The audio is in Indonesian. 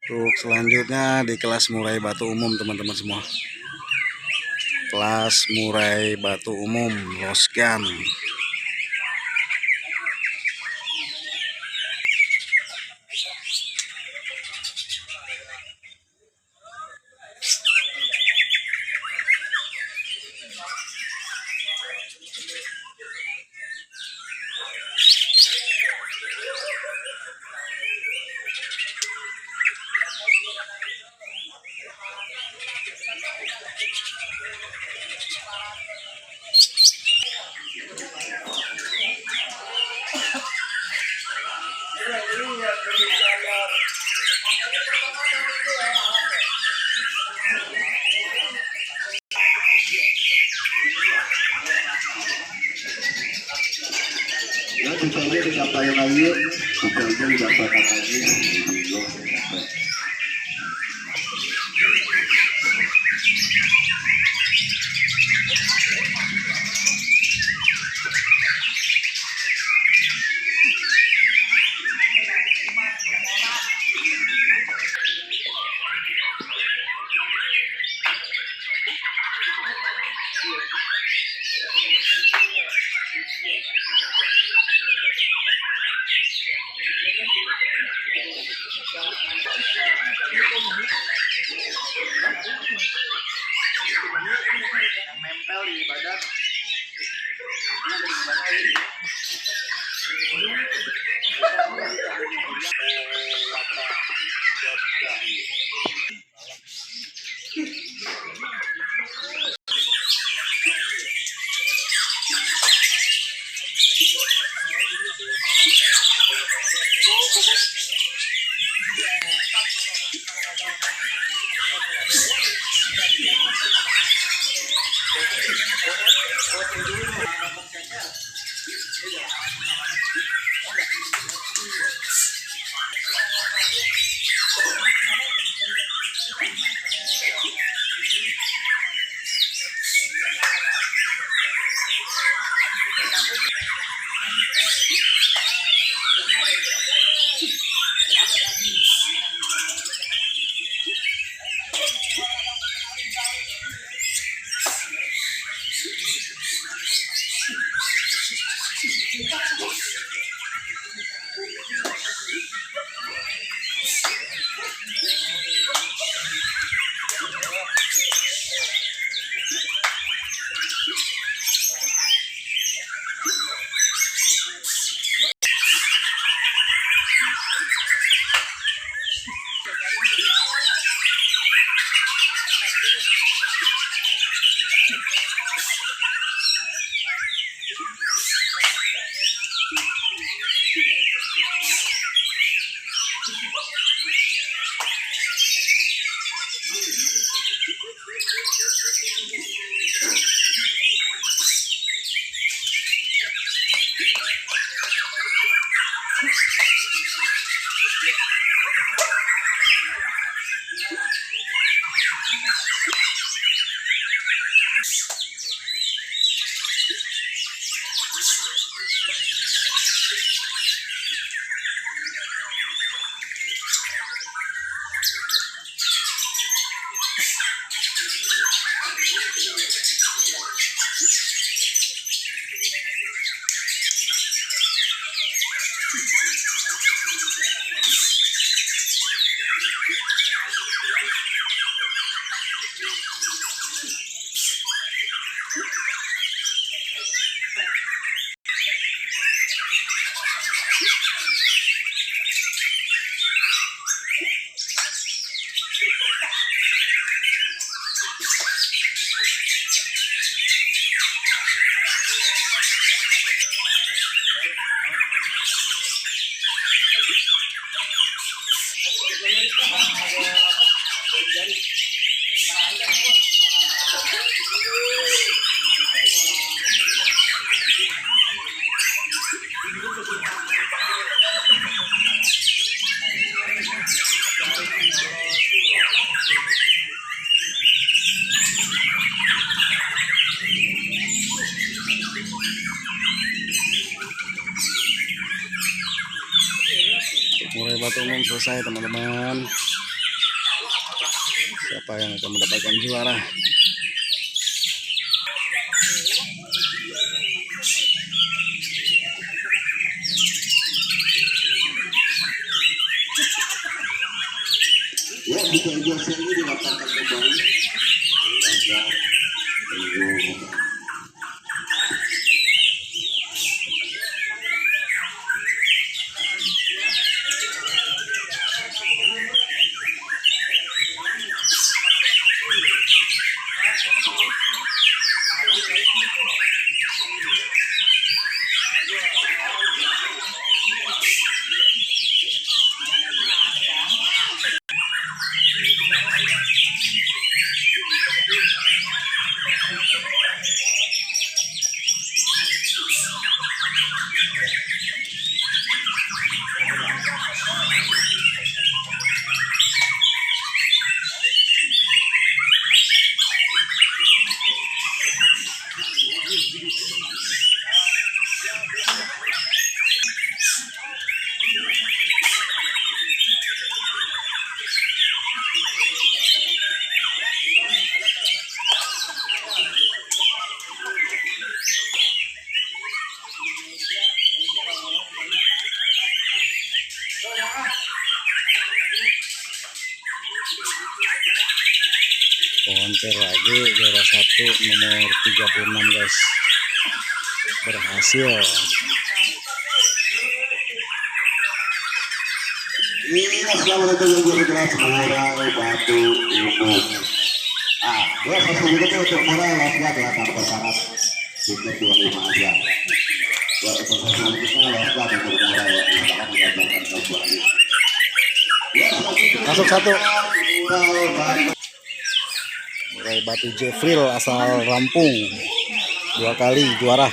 Untuk selanjutnya di kelas murai batu umum teman-teman semua. Kelas murai batu umum losgan. Ya, tujuannya dicapai lagi, tujuannya dicapai lagi. Nempel di badan. Murai batu umum selesai teman-teman. siapa yang akan mendapatkan juara. Ya, bisa biasa ini dilapangkan kembali. Konter lagi juara 1 nomor 36 guys, berhasil. Inilah selamat datang yang gue kelas Murai Batu Umum. Ya satu itu untuk Murai lewatnya adalah tanpa syarat tiket 25 aja. Ya untuk satu kita lewatnya ada Murai ya, misalkan mengajarkan kembali. Ya Masuk satu. Murai Batu. Murai Batu Jeffril asal Lampung, 2 kali juara.